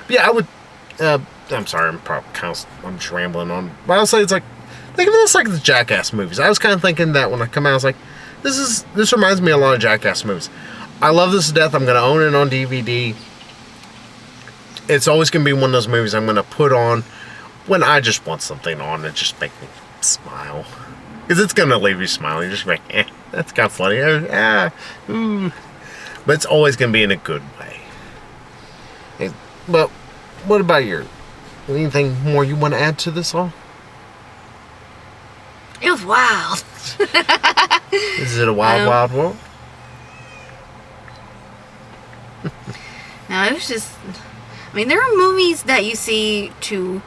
Yeah, I would. I'm sorry, I'm just rambling on. But I'll say it's like, think of this like the Jackass movies. I was kind of thinking that when I come out, I was like, this reminds me a lot of Jackass movies. I love this to death. I'm gonna own it on DVD. It's always gonna be one of those movies I'm gonna put on when I just want something on to just make me smile. Because it's gonna leave you smiling. You're just like, that's kind of funny. But it's always gonna be in a good way. But what about anything more you want to add to this all? It was wild. Is it a wild world? No, it was just... I mean, there are movies that you see to,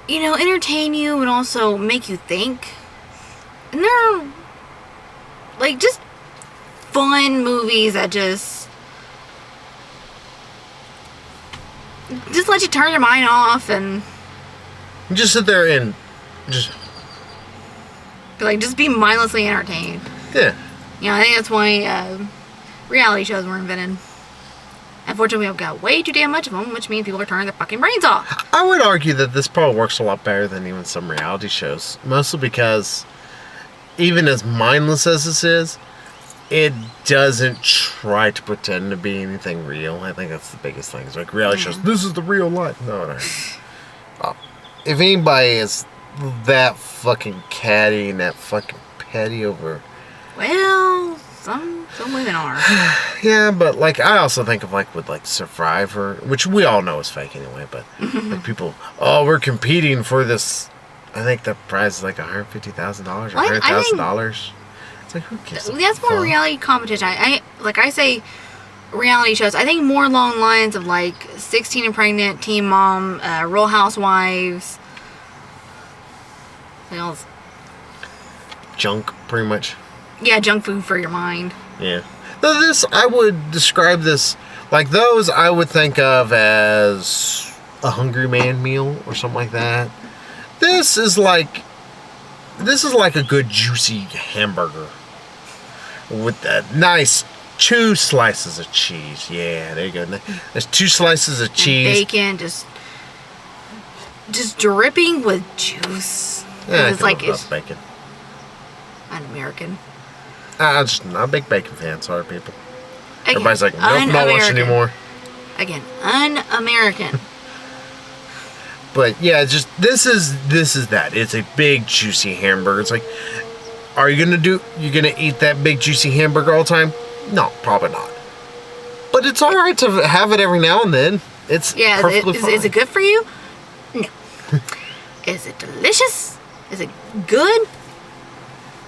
entertain you and also make you think. And there are, like, just fun movies that just let you turn your mind off and... Just sit there and just be mindlessly entertained. Yeah. I think that's why reality shows were invented. Unfortunately, we've got way too damn much of them, which means people are turning their fucking brains off. I would argue that this probably works a lot better than even some reality shows. Mostly because, even as mindless as this is, it doesn't try to pretend to be anything real. I think that's the biggest thing. It's like reality shows, this is the real life. No. If anybody is that fucking catty and that fucking petty over... Well, some women are. Yeah, but like I also think of with Survivor, which we all know is fake anyway, but like people, we're competing for this. I think the prize is like $150,000 or $100,000. It's like, who gives a That's more fuck? reality competition. I say reality shows. I think more along the lines of like 16 and Pregnant, Teen Mom, Real Housewives. What else? Junk, pretty much. Yeah, junk food for your mind. Yeah. Though I would describe this, like those I would think of as a Hungry Man meal or something like that. This is like a good juicy hamburger with a nice 2 slices of cheese. Yeah, there you go. There's 2 slices of cheese. And bacon, just dripping with juice. Yeah, it's like it's bacon. Un-American. I'm just not a big bacon fan. Sorry, people. Again, Everybody's like, nope, not watching anymore. Again, un-American. But yeah, just this is that. It's a big juicy hamburger. It's like, are you gonna eat that big juicy hamburger all the time? No, probably not. But it's all right to have it every now and then. It's perfectly fine. Is it good for you? No. Is it delicious? Is it good?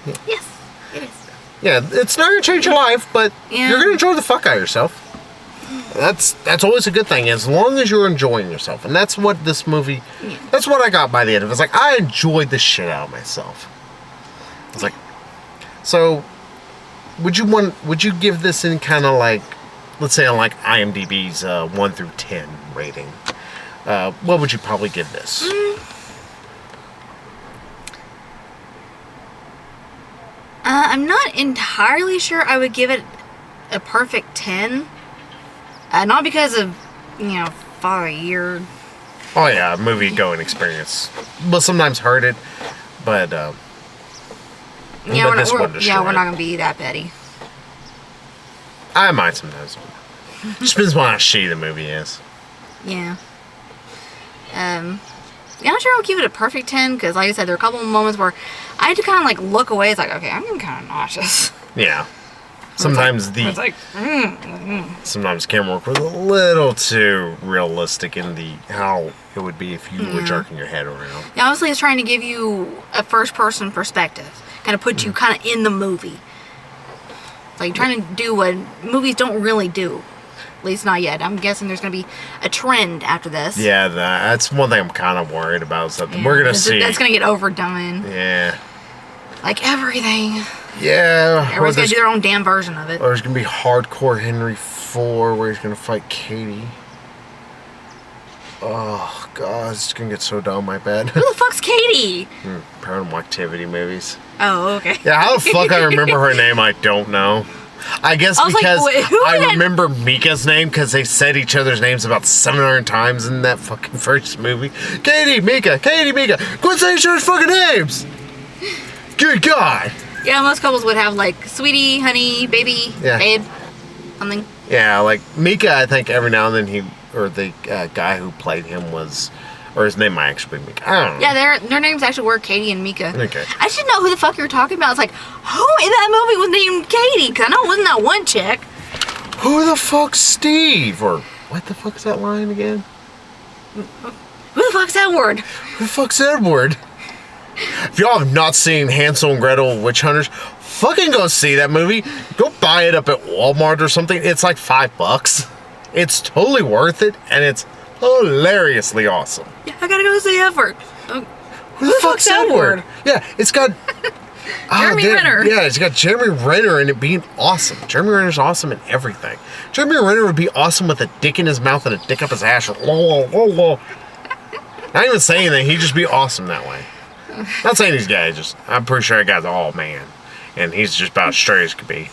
Yeah. Yes, it is. Yeah, it's not gonna change your life, but you're gonna enjoy the fuck out of yourself. That's always a good thing, as long as you're enjoying yourself. And that's what this movie, that's what I got by the end of it. It's like, I enjoyed the shit out of myself. It's like, so, would you give this in kind of like, let's say on like IMDb's 1 through 10 rating, what would you probably give this? I'm not entirely sure I would give it a perfect 10. Not because of, 5 year. Oh yeah, movie going experience. But sometimes hurt it, but we're not gonna be that petty. I might sometimes. Just depends on how shitty the movie is. Yeah. I'm not sure I'll give it a perfect 10, because like I said, there are a couple of moments where I had to kind of like look away. It's like, okay, I'm getting kind of nauseous. Yeah. Sometimes sometimes camera work was a little too realistic in how it would be if you were jerking your head around. Yeah, obviously it's trying to give you a first person perspective, kind of put you kind of in the movie. It's like trying to do what movies don't really do. At least not yet. I'm guessing there's going to be a trend after this. Yeah, that's one thing I'm kind of worried about. So we're going to see. That's going to get overdone. Yeah. Like everything. Yeah. Everyone's going to do their own damn version of it. Or there's going to be Hardcore Henry 4 where he's going to fight Katie. Oh, God. It's going to get so dumb, I bet. Who the fuck's Katie? Paranormal Activity movies. Oh, okay. Yeah, how the fuck I remember her name, I don't know. I guess I was like, because wait, who I had- remember Mika's name because they said each other's names about 700 times in that fucking first movie. Katie, Mika, quit saying each other's fucking names. Good God. Yeah, most couples would have like sweetie, honey, baby, Yeah. babe, something. Yeah, like Mika, I think every now and then the guy who played him was, or his name might actually be Mika. I don't know. Yeah, their names actually were Katie and Mika. Okay. I should know who the fuck you were talking about. It's like, who in that movie was named Katie? Because I know it wasn't that one chick. Who the fuck's Steve? Or what the fuck is that line again? Who the fuck's that word? Who the fuck's Edward? If y'all have not seen Hansel and Gretel Witch Hunters, fucking go see that movie. Go buy it up at Walmart or something. It's like $5. It's totally worth it, and it's hilariously awesome. Yeah, I gotta go see Edward. Who the fuck's Edward? Yeah, it's got Jeremy Renner. Yeah, it's got Jeremy Renner in it being awesome. Jeremy Renner's awesome in everything. Jeremy Renner would be awesome with a dick in his mouth and a dick up his ass. Not even saying that, he'd just be awesome that way. Not saying he's gay, I'm pretty sure that guy's all man. And he's just about as straight as could be.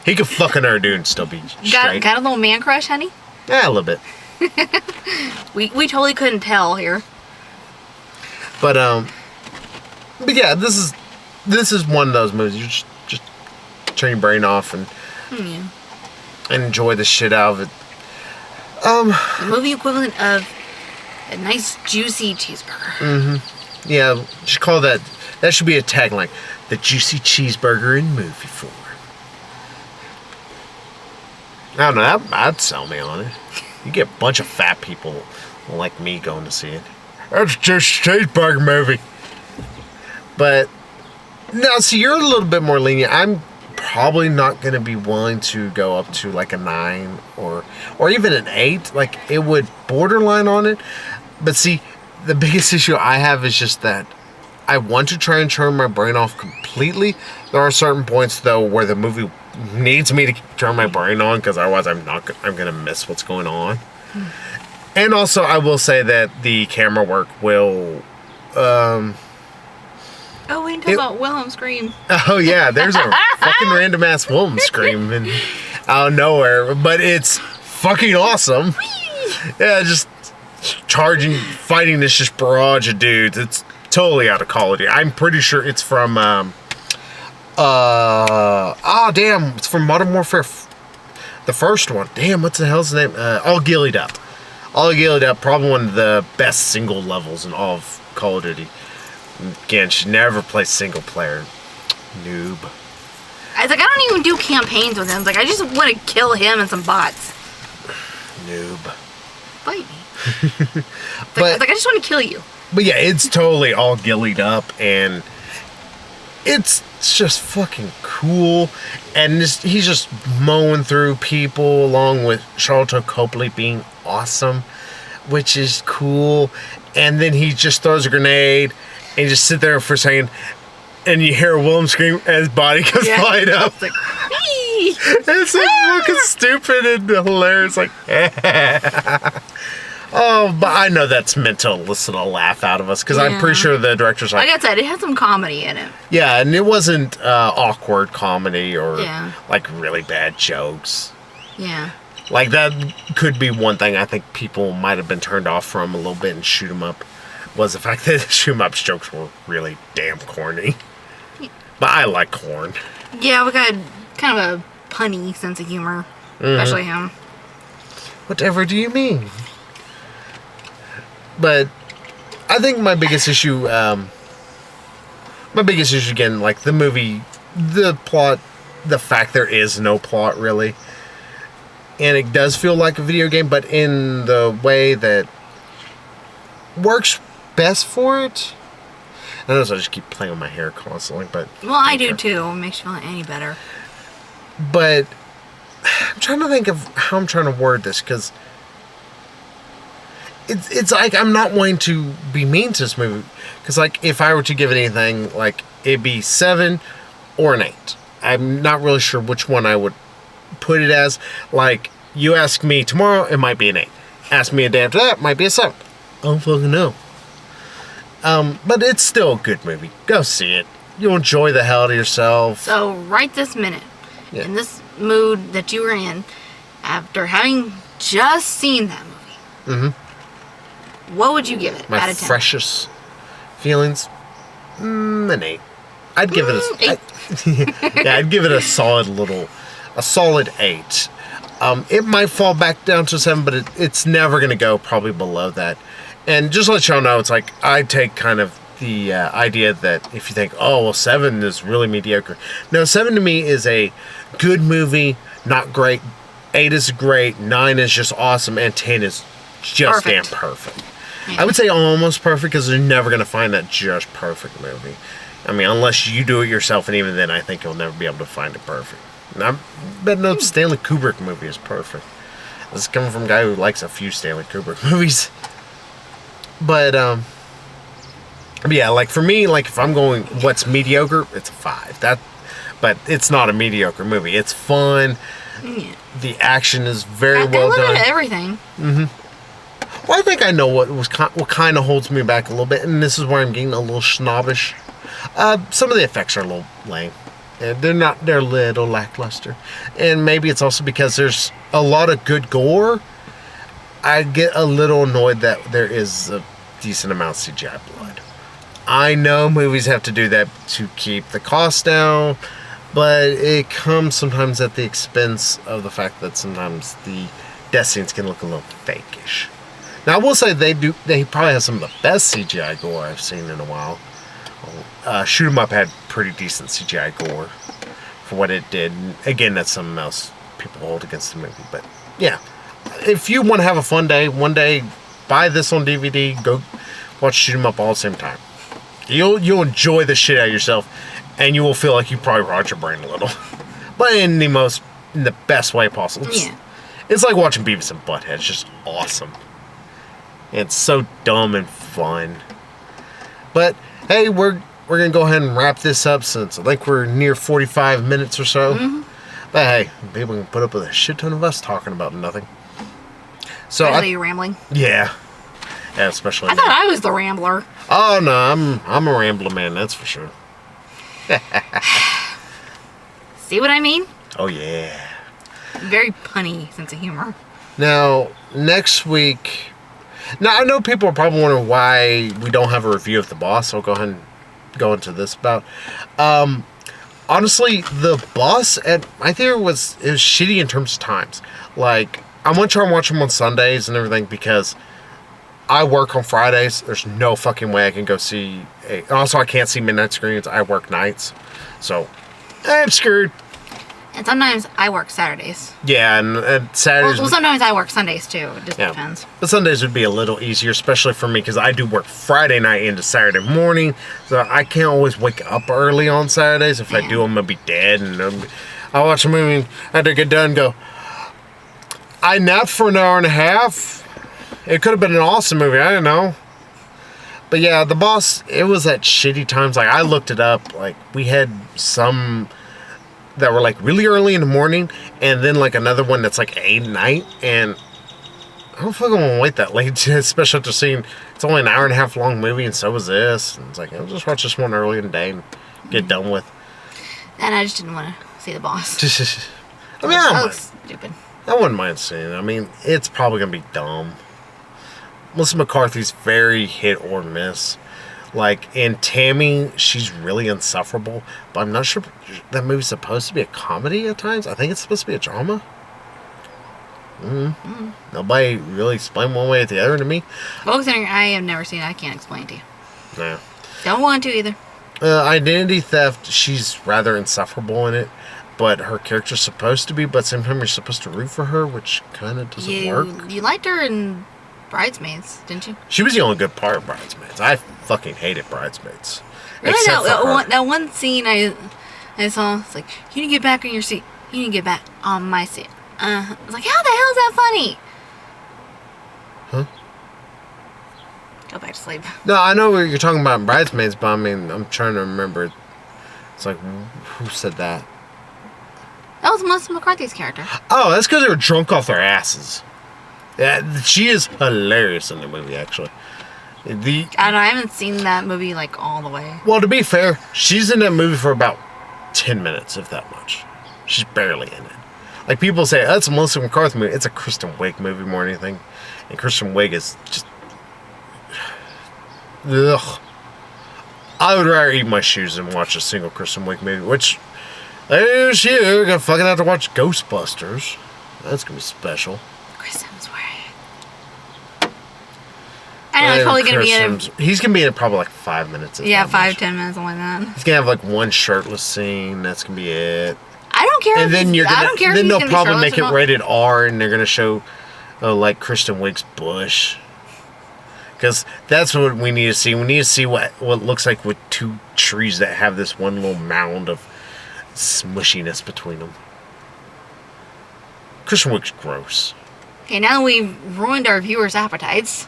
He could fuck another dude and still be straight. Got a little man crush, honey? Yeah, a little bit. We totally couldn't tell here. But yeah, this is one of those movies you just turn your brain off and enjoy the shit out of it. The movie equivalent of a nice juicy cheeseburger. Yeah, just call that should be a tagline. The juicy cheeseburger in movie form. I don't know, that'd sell me on it. You get a bunch of fat people like me going to see it. That's just a cheeseburger movie. But now, see, you're a little bit more lenient. I'm probably not going to be willing to go up to like a 9 or even an 8. Like, it would borderline on it. But see, the biggest issue I have is just that I want to try and turn my brain off completely. There are certain points, though, where the movie needs me to turn my brain on, because otherwise I'm going to miss what's going on. And also, I will say that the camera work will... Oh, we didn't talk about Wilhelm scream. Oh, yeah, there's a fucking random-ass Wilhelm scream out of nowhere, but it's fucking awesome. Yeah, just fighting this just barrage of dudes. It's totally out of Call of Duty. I'm pretty sure it's from, it's from Modern Warfare, the first one. Damn, what's the hell's the name? All Gillied Up. All Gillied Up, probably one of the best single levels in all of Call of Duty. Again, should never play single player. Noob. I was like, I don't even do campaigns with him. Like, I just want to kill him and some bots. Noob. Fight me. I just want to kill you. But yeah, it's totally All Gillied Up, and it's just fucking cool. And he's just mowing through people, along with Charlton Copley being awesome, which is cool. And then he just throws a grenade, and you just sit there for a second, and you hear Willem scream, and his body goes flying up. It's like, whee! It's so fucking stupid and hilarious. Like, oh, but I know that's meant to elicit a laugh out of us, because I'm pretty sure the director's like... Like I said, it had some comedy in it. Yeah, and it wasn't awkward comedy or like really bad jokes. Yeah. Like, that could be one thing I think people might have been turned off from a little bit in Shoot 'em Up, was the fact that Shoot 'em Up's jokes were really damn corny. But I like corn. Yeah, we got kind of a punny sense of humor, especially him. Whatever do you mean? But I think my biggest issue again, like the movie, the plot, the fact there is no plot really. And it does feel like a video game, but in the way that works best for it. I notice I just keep playing with my hair constantly, but... Well, I do too. It makes you feel any better. But I'm trying to think of how I'm trying to word this, because it's like I'm not wanting to be mean to this movie. Because, like, if I were to give it anything, like, it'd be 7 or an 8. I'm not really sure which one I would put it as. Like, you ask me tomorrow, it might be an 8. Ask me a day after that, it might be a 7. I don't fucking know. But it's still a good movie. Go see it. You'll enjoy the hell out of yourself. So, right this minute, Yeah. in this mood that you were in after having just seen that movie, what would you give it out of 10? Freshest feelings, an 8. I'd give it a 8. yeah, I'd give it a solid 8. It might fall back down to 7, but it's never going to go probably below that. And just to let y'all know, it's like I take kind of the idea that if you think, oh, well, 7 is really mediocre. No, 7 to me is a good movie, not great. 8 is great, 9 is just awesome, and 10 is just damn perfect. Yeah. I would say almost perfect because you're never going to find that just perfect movie. I mean, unless you do it yourself, and even then, I think you'll never be able to find it perfect. And I bet no Stanley Kubrick movie is perfect. This is coming from a guy who likes a few Stanley Kubrick movies. But yeah, like for me, like if I'm going what's mediocre, it's a 5. But it's not a mediocre movie. It's fun. Yeah. The action is very well done. Everything. Well, I think I know what kind of holds me back a little bit, and this is where I'm getting a little snobbish. Some of the effects are a little lame. They're a little lackluster. And maybe it's also because there's a lot of good gore. I get a little annoyed that there is a decent amount of CGI blood. I know movies have to do that to keep the cost down, but it comes sometimes at the expense of the fact that sometimes the death scenes can look a little fakeish. Now, I will say they probably have some of the best CGI gore I've seen in a while. Shoot 'em Up had pretty decent CGI gore for what it did. Again, that's something else people hold against the movie. But yeah, if you want to have a fun day, one day, buy this on DVD, go watch Shoot 'em Up all at the same time. You'll enjoy the shit out of yourself, and you will feel like you probably rot your brain a little, but in the best way possible. It's like watching Beavis and Butthead. It's just awesome. It's so dumb and fun. But hey, we're gonna go ahead and wrap this up since I think we're near 45 minutes or so. But hey, people can put up with a shit ton of us talking about nothing. So you rambling. Yeah, especially. I thought I was the rambler. Oh no, I'm a rambler man. That's for sure. See what I mean? Oh yeah. Very punny sense of humor. Now next week. Now, I know people are probably wondering why we don't have a review of The Boss. I'll go ahead and go into this about. Honestly, The Boss, at my theory was shitty in terms of times. Like, I want to try and watch them on Sundays and everything because I work on Fridays. There's no fucking way I can go see. Also, I can't see midnight screens. I work nights. So, I'm screwed. And sometimes I work Saturdays. Yeah, and Saturdays... Well, sometimes I work Sundays, too. It just depends. But Sundays would be a little easier, especially for me, because I do work Friday night into Saturday morning, so I can't always wake up early on Saturdays. If I do, I'm going to be dead, and I'll watch a movie, after I get done, go, I napped for an hour and a half. It could have been an awesome movie, I don't know. But yeah, The Boss, it was at shitty times. Like, I looked it up, like, we had some... that were like really early in the morning, and then like another one that's like 8 at night, and I don't fucking want to wait that late, especially after seeing it's only an hour and a half long movie, and so was this. And it's like, I'll just watch this one early in the day and get done with. And I just didn't want to see The Boss. I mean, that was stupid. I wouldn't mind seeing it. I mean, it's probably gonna be dumb. Melissa McCarthy's very hit or miss. Like, in Tammy, she's really insufferable, but I'm not sure that movie's supposed to be a comedy at times. I think it's supposed to be a drama. Nobody really explained one way or the other to me. Well, considering I have never seen it, I can't explain it to you. Yeah. Don't want to either. Identity Theft, she's rather insufferable in it, but her character's supposed to be, but sometimes you're supposed to root for her, which kind of doesn't work. You liked her in Bridesmaids, didn't you? She was the only good part of Bridesmaids. I fucking hated Bridesmaids. Really? That one scene I saw, it's like, you need to get back on your seat. You need to get back on my seat. I was like, how the hell is that funny? Huh? Go back to sleep. No, I know what you're talking about in Bridesmaids, but I mean, I'm trying to remember. It's like, who said that? That was Melissa McCarthy's character. Oh, that's because they were drunk off their asses. Yeah, she is hilarious in the movie, actually. I don't know, I haven't seen that movie, like, all the way. Well, to be fair, she's in that movie for about 10 minutes, if that much. She's barely in it. Like, people say, oh, it's a Melissa McCarthy movie. It's a Kristen Wiig movie more than anything. And Kristen Wiig is just... Ugh. I would rather eat my shoes than watch a single Kristen Wiig movie, which... This year, we're gonna fucking have to watch Ghostbusters. That's gonna be special. Chris Hemsworth. I know, he's probably gonna be in it. He's gonna be in it probably like 5 minutes. 5-10 minutes, something like that. He's gonna have like one shirtless scene. That's gonna be it. I don't care. And then I don't care. Then they'll probably make it rated R, and they're gonna show, like Kristen Wiig's bush. Because that's what we need to see. We need to see what looks like with two trees that have this one little mound of smushiness between them. Kristen Wiig's gross. Okay, now that we've ruined our viewers' appetites.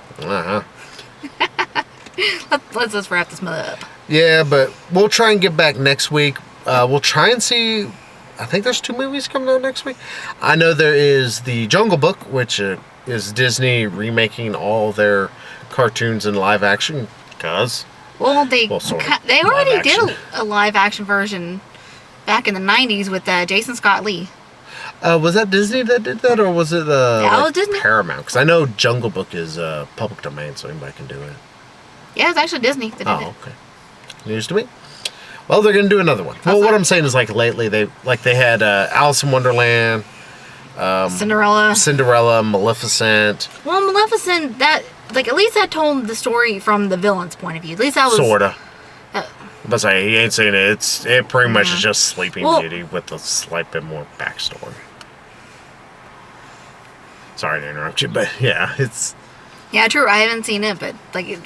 Let's wrap this mother up. Yeah, but we'll try and get back next week. We'll try and see. I think there's 2 movies coming out next week. I know there is the Jungle Book, which is Disney remaking all their cartoons in live action. Well, they already did a live action version back in the 90s with Jason Scott Lee. Was that Disney that did that, or was it was Disney? Paramount? Because I know Jungle Book is public domain, so anybody can do it. Yeah, it's actually Disney that did it. Oh, okay. News to me. Well, they're going to do another one. Well, what I'm saying is, like, lately, they had Alice in Wonderland, Cinderella, Maleficent. Well, Maleficent, at least that told the story from the villain's point of view. At least that was... Sorta. But he ain't saying it. It pretty much is just Sleeping Beauty with a slight bit more backstory. Sorry to interrupt you, but yeah, it's... Yeah, true. I haven't seen it, but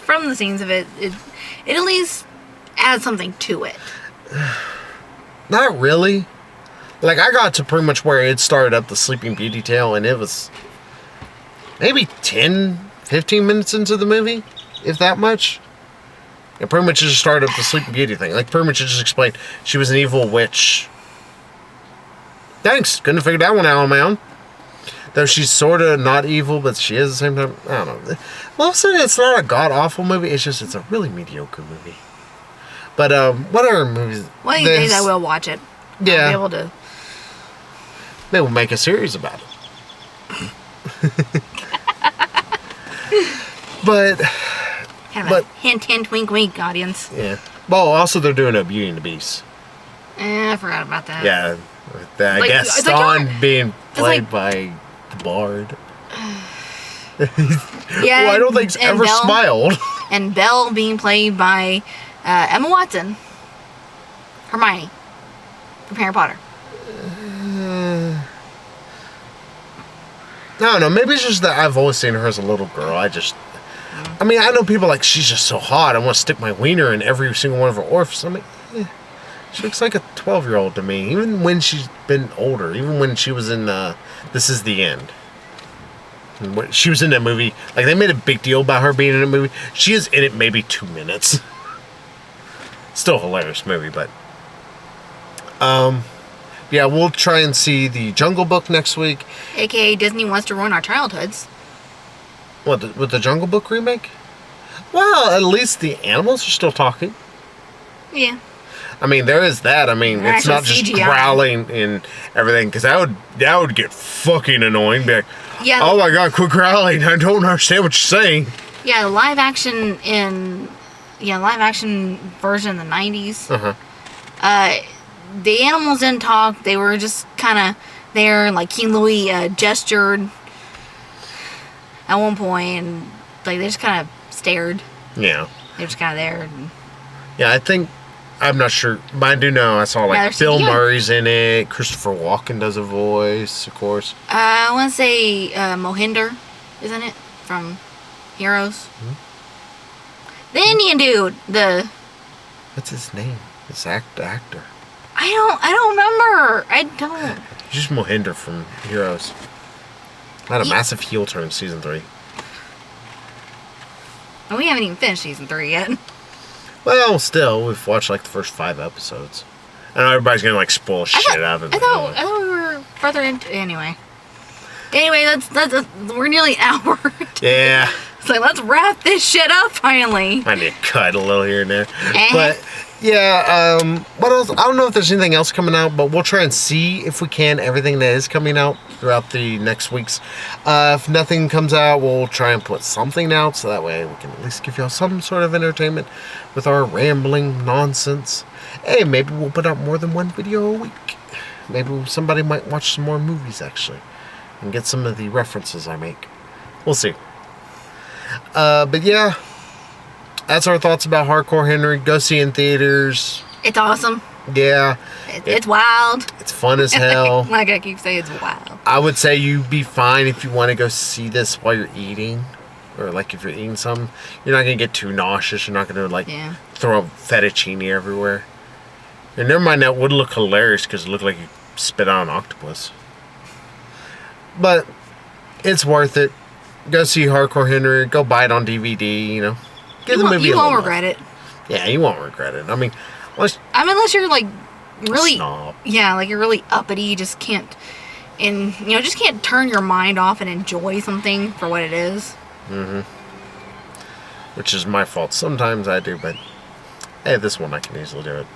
from the scenes of it at least adds something to it. Not really. Like, I got to pretty much where it started up the Sleeping Beauty tale, and it was maybe 10, 15 minutes into the movie, if that much. It pretty much just started up the Sleeping Beauty thing. Like, pretty much it just explained she was an evil witch. Thanks. Couldn't have figured that one out on my own. Though she's sort of not evil, but she is at the same time. I don't know. Well, so it's not a god-awful movie. It's a really mediocre movie. But, what other movies? One of these days I will watch it. Yeah. I'll be able to. Maybe we'll make a series about it. But... Kind of a hint, hint, wink, wink, audience. Yeah. Well, also they're doing a Beauty and the Beast. I forgot about that. Yeah. I guess Dawn being played by the Bard. Yeah. Well, I don't think he's ever smiled. And Belle being played by Emma Watson. Hermione. From Harry Potter. I don't know. Maybe it's just that I've always seen her as a little girl. I mean, I know people like, she's just so hot. I want to stick my wiener in every single one of her orifices. I'm like, she looks like a 12-year-old to me. Even when she's been older. Even when she was in This Is the End. And when she was in that movie. Like, they made a big deal about her being in a movie. She is in it maybe 2 minutes. Still a hilarious movie, but... yeah, we'll try and see the Jungle Book next week. AKA Disney wants to ruin our childhoods. What, with the Jungle Book remake? Well, at least the animals are still talking. Yeah. I mean, there is that. I mean, it's not just CGI. Growling and everything, because that would get fucking annoying. Be like, yeah. Oh my god, quit growling! I don't understand what you're saying. Yeah, live action version in the 90s. The animals didn't talk. They were just kind of there, and like King Louis gestured at one point, and like they just kind of stared. Yeah. They were just kind of there. And... Yeah, I'm not sure, but I do know I saw like Bill Murray's in it. Christopher Walken does a voice, of course. I want to say Mohinder is in it from Heroes. Mm-hmm. The Indian dude, what's his name? This actor. I don't remember. I don't. Just Mohinder from Heroes. Had a massive heel turn in season 3. We haven't even finished season 3 yet. Well, still, we've watched like the first 5 episodes. I know everybody's gonna like spoil shit out of it. I thought we were further into anyway. Anyway, we're nearly an hour. Yeah. It's like, let's wrap this shit up finally. I need to cut a little here and there. But Yeah, what else? I don't know if there's anything else coming out, but we'll try and see if we can everything that is coming out throughout the next weeks. If nothing comes out, we'll try and put something out so that way we can at least give y'all some sort of entertainment with our rambling nonsense. Hey, maybe we'll put out more than one video a week. Maybe somebody might watch some more movies actually and get some of the references I make. We'll see. But yeah. That's our thoughts about Hardcore Henry. Go see in theaters. It's awesome. Yeah. It's wild. It's fun as hell. Like I keep saying, it's wild. I would say you'd be fine if you want to go see this while you're eating. Or like if you're eating something. You're not going to get too nauseous. You're not going to throw fettuccine everywhere. And never mind, that would look hilarious because it looked like you spit out an octopus. But it's worth it. Go see Hardcore Henry. Go buy it on DVD, you know. You won't regret it. Yeah, you won't regret it. I mean, unless you're like really, snob. Yeah, like you're really uppity, you just can't, and just can't turn your mind off and enjoy something for what it is. Mm-hmm. Which is my fault. Sometimes I do, but hey, this one I can easily do it.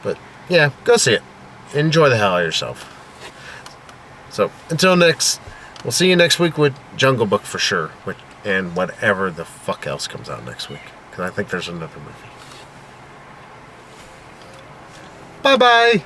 But yeah, go see it. Enjoy the hell out of yourself. So until next, we'll see you next week with Jungle Book for sure. And whatever the fuck else comes out next week. Because I think there's another movie. Bye-bye.